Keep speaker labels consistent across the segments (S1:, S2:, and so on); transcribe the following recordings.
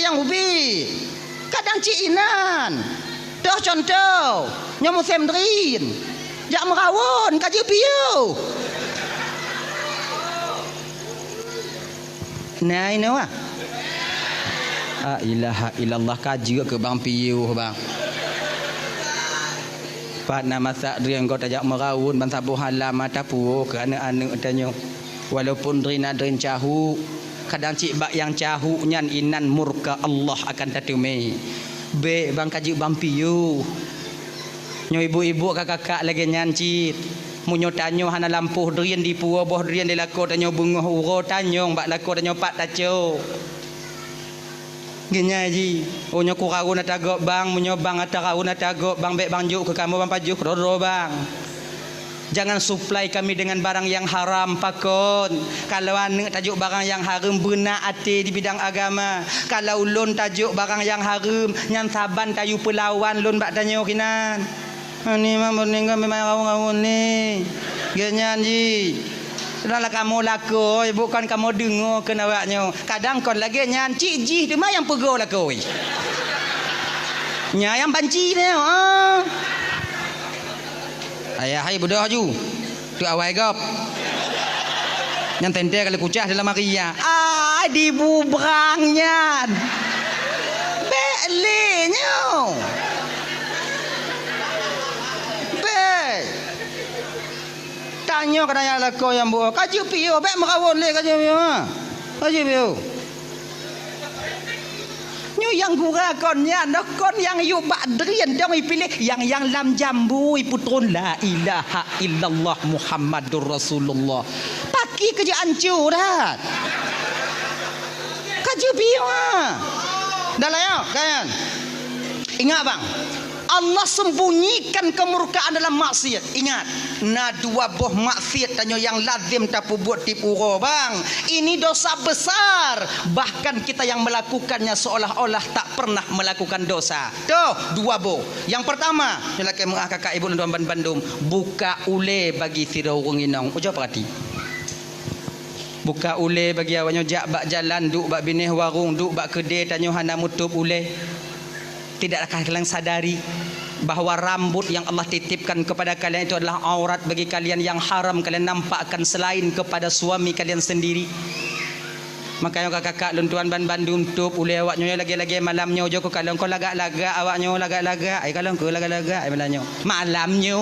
S1: yang ubi. Kadang cik inan. Dah contoh. Nyamu semdrin. Jak merawon kaji piu. Nah ini wah. Ilaha illallah kaji ke bang piu bang. Pak nama sakdrian kau tajak merawun ban sabuh halam mata pu kerana anu tanya walaupun drin cahu kadang cik bak yang cahu nyan inan murka Allah akan tatume be bang kaji bang piu nyo ibu-ibu kakak lagi nyan cit munyo tanyo hana lampuh drin di puo boh drin di lako tanyo bungoh uro tanyo bak lako tanyo pak taco genya ji onyo ku kauna tagok bang munyo bang atarauna tagok bang bek bang juk ke kamu bang pajuk rodo bang jangan supply kami dengan barang yang haram pakon kalau ane tajuk barang yang haram benak ate di bidang agama kalau lon tajuk barang yang haram nyan saban tayu pelawan lon bak tanyo kinan ni mah meninggal memang ngawun ni genya ji Sudahlah kamu lakoi, bukan kamu dengar ke awaknya. Kadang kon lagi nyan cik ji tu mah yang pego lakoi. Nya yang banci dia. Ayah hai bodoh ju. Tu awai gop. Yang tente kali kucah dalam Maria. Dibubrangnya. Belenya. Tanya kadang lako yang buat kaji piu bek merawon le kaji piu kaji piu nyu yang gura konnya nak kon yang yu badrian dong pilih yang lam jambu putun la ilaha illallah Muhammadur Rasulullah paki kerja hancur dah kaji piu dah lah ya kan ingat bang Allah sembunyikan kemurkaan dalam maksiat. Ingat, na dua boh maksiat tanyo yang lazim tapu buat tipu bang. Ini dosa besar. Bahkan kita yang melakukannya seolah-olah tak pernah melakukan dosa. Tuh, dua boh. Yang pertama, lelaki mengah kakak ibu dan Bandung, buka ule bagi sira urang inong. Ojo perhati. Buka ule bagi awaknya jak bak jalan, duk bak bineh warung, duk bak kedai tanyo hana mutup ule. Tidakkah kalian sadari bahawa rambut yang Allah titipkan kepada kalian itu adalah aurat bagi kalian yang haram kalian nampakkan selain kepada suami kalian sendiri. Makanya kakak luntuan Bandung tup ule awaknya lagi-lagi malamnya ojo ko kalong ko lagak-lagak awaknya lagak-lagak ai kalong ko lagak-lagak ai malamnya. Malamnya.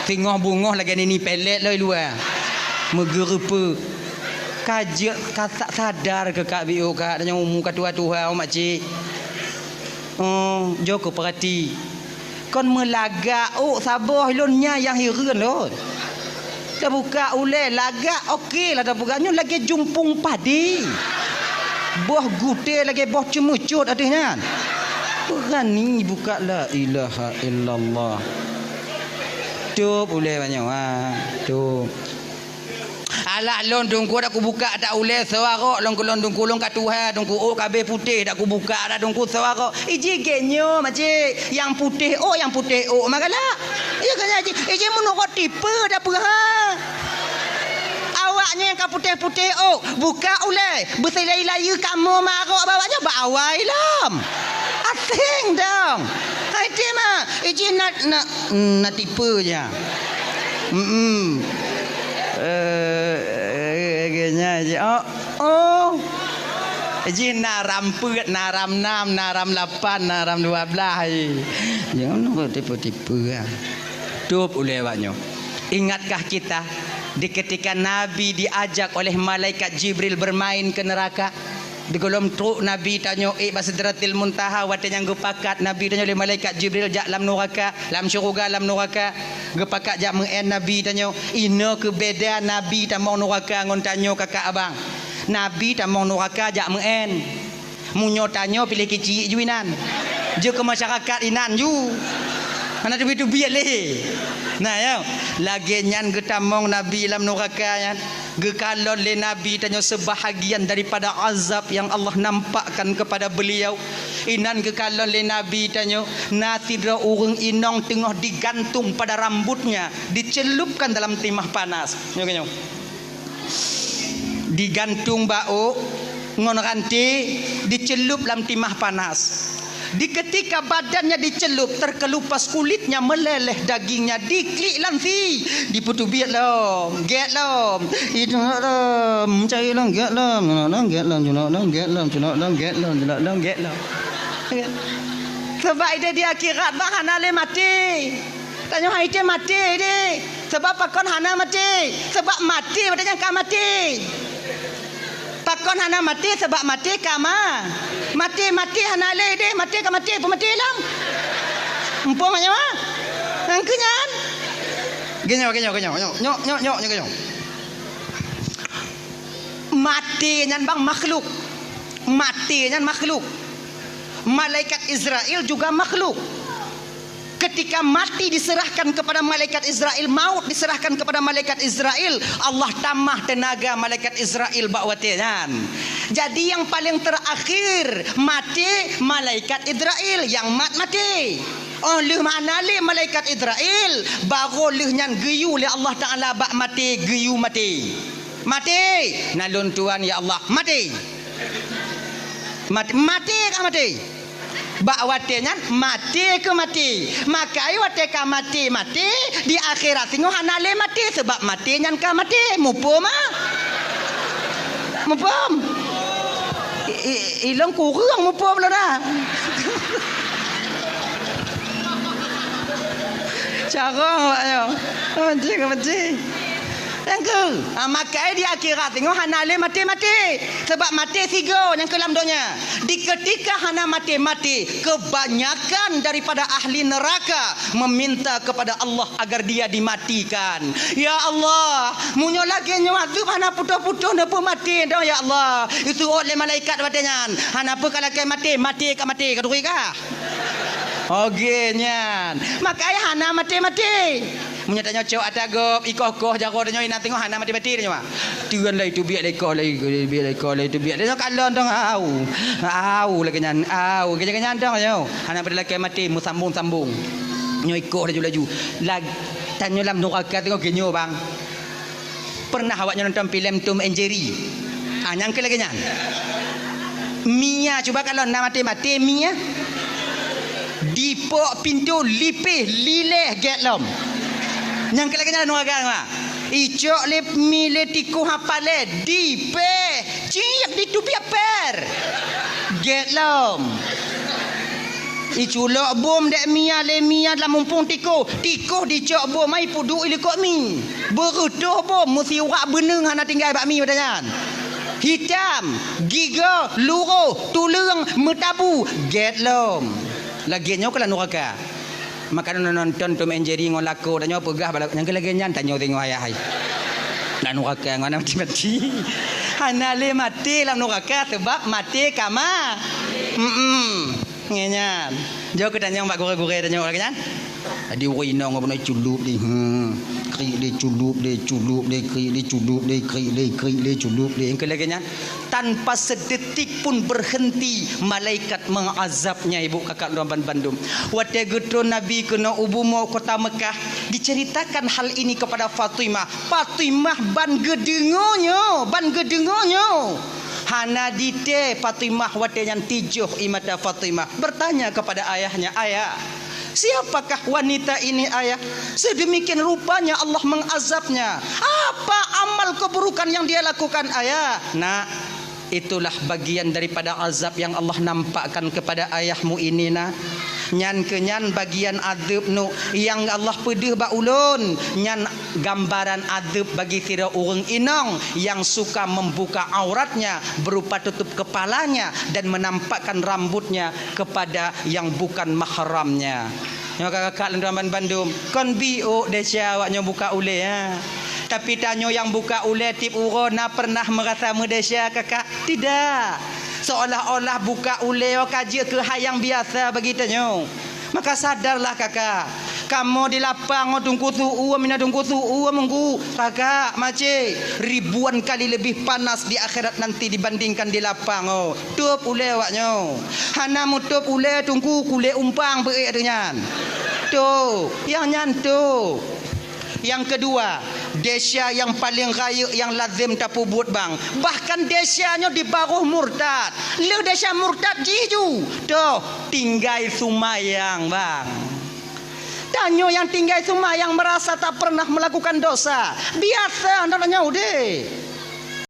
S1: Tengah bungoh lagi ni pelet loi luar. Megerupa. Kajak katak sadar ke kak biu kak tanya muka tua-tua mak cik. Joko perhati. Kon melagak sabah lonnya yang hiran lon. Dah buka ule lagak okey lah dah bukanya lagi jumpung padi. Boh gute lagi boh cemucut adanya. Berani buka la ilaha illallah. Tu ule banyak tu. Alah lon dungku dak ku buka tak ule sewaro lon kulon kat Tuhan dungku kabeh putih dak ku buka dak dungku sewaro iji genyo macik yang putih magalah ya kan haji iji menurut tipe dak apa awaknya yang putih buka ule berselai-laya kamu marok bawanya bawai lam asing dong haji mah iji nak tipe je Ji naram pet, naram 6, naram 8, naram 12. Jangan tipu-tipu kan. Tup oleh awaknya. Ingatkah kita di ketika Nabi diajak oleh malaikat Jibril bermain ke neraka? Di kolom truk Nabi tanya Basidratil Muntaha watanya gepakat Nabi tanya oleh malaikat Jibril jak lam neraka lam syurga lam neraka gepakat jak meng Nabi tanya ina ke beda Nabi tamong neraka ngon tanya kakak abang Nabi tamong neraka jak meng munyo tanya pilih kecil juinan je ke masyarakat inan ju mana tu biat leh nah ya lagi nyan getamong Nabi lam neraka yan gekalon le Nabi tanya sebahagian daripada azab yang Allah nampakkan kepada beliau inan gekalon le Nabi tanya natidra urang inong tengah digantung pada rambutnya dicelupkan dalam timah panas nyo digantung bau ngon ranti dicelup dalam timah panas. Di ketika badannya dicelup, terkelupas kulitnya, meleleh dagingnya, diklik lanti, diputu biat lom, get lom, itu lom, cari lom, get lom, get lom, get lom, get lom, get lom. Sebab dia di akhirat bah hana le mati. Tanya hai dia mati dia. Sebab pakon hana mati. Sebab mati padanya ka mati. Pakon hana mati sebab mati kama. Mati hana le dia mati ka mati pemati lang. Empong nya mah. Angkenyan. Genyo. Mati nyan bang makhluk. Mati nyan makhluk. Malaikat Israel juga makhluk. Ketika mati diserahkan kepada malaikat Israel, maut diserahkan kepada malaikat Israel, Allah tambah tenaga malaikat Israel bakwatian. Jadi yang paling terakhir mati malaikat Israel yang mati. Oleh mana le malaikat Israel baru lehnya geyu le Allah Taala bak mati geyu mati. Mati. Nalun Tuhan ya Allah mati. Mati ke mati? Bak watinya mati ke mati. Makai wate ka mati di akhirat tengok hanale mati sebab mati nyan ka mati. Mupum ah. Mupum. Ilang kurang mupum lah dah. Cara ayo. Mati. Tengku. Makai di akhirat tengok hanale mati. Sebab mati tiga yang kelam dunia. Di ketika hana mati, kebanyakan daripada ahli neraka meminta kepada Allah agar dia dimatikan. Ya Allah, munyo lagi nyuatu hana putus-putus napa mati dah ya Allah. Itu oleh malaikat badannya. Hana apa kalau mati kaduri kah? Okey nyan. Makai hana mati. Munya tanya cok atagop ikoh jago tanya ina tengok hana mati dia mah. Tuan lai tu biak lekor lai tu biak. Dia kalon dong au lagi nyan au kenyan dong yo. Hana pada laki mati mu sambung. Nyo ikoh laju. Lag tanya lam neraka tengok genyo bang. Pernah awaknya nonton filem Tom and Jerry? Nyang ke lagi nyan. Mia cuba kalau nak mati Mia. Dipok pintu lipih lileh getlom. Yang kelakanya nuaga mah. Icok lip mile tiku hapale dipe ciak ditupi per. Getlom. Iculok bom dek mia dalam mumpung tiko dicok bom mai pudu ilikok mi. Berutuh bom mesti wak beneng hana tinggal bak mi badannya. Hitam, giga, luruh, tulung, metabu, getlom. Laginya kalau neraka. Maka nonton Tom and Jerry ngon lako tanya pegah balak yang lagi nyan tanya tengok ayah hai. Nak neraka ngana mati. Hana le mati lam neraka sebab mati kama. Ngenyan. Jauh ke tanya mbak gore-gore tanya lagi nyan. Tadi wina ngobno culup di. Kri le culup yang lagi nyan. Tanpa sedetik pun berhenti malaikat mengazabnya ibu kakak Ramban Bandung. Wate getro Nabi kena ubumo kota Mekah diceritakan hal ini kepada Fatimah ban gedengonyo hana dite Fatimah wate yang tijuh imata Fatimah bertanya kepada ayahnya, ayah siapakah wanita ini ayah? Sedemikian rupanya Allah mengazabnya. Apa amal keburukan yang dia lakukan ayah? Nak, itulah bagian daripada azab yang Allah nampakkan kepada ayahmu ini nak. Nyan kenyan bagian azab nu yang Allah pedih ba ulun. Nyan gambaran azab bagi tira urang inong yang suka membuka auratnya berupa tutup kepalanya dan menampakkan rambutnya kepada yang bukan mahramnya. Kakak Ramban Bandung kon bio desya awaknya buka ule ya. Tapi tanya yang buka ule tip urona pernah merasa mudesya kakak? Tidak. Seolah-olah buka ule kaji ke hayang biasa begitunya. Maka sadarlah kakak. Kamu di lapang tunggu suhu mina tunggu suhu menggu kakak mace ribuan kali lebih panas di akhirat nanti dibandingkan di lapang tup ule awaknya. Hana mutup ule tunggu kule umpang beek dengan. Tu yang nyantu. Yang kedua, Desya yang paling raya yang lazim tapu buat bang. Bahkan desyanya di baruh murtad. Lu desya murtad jiju. Tuh, tinggal sumayang bang. Tanyo yang tinggal sumayang merasa tak pernah melakukan dosa. Biasa namanya udah.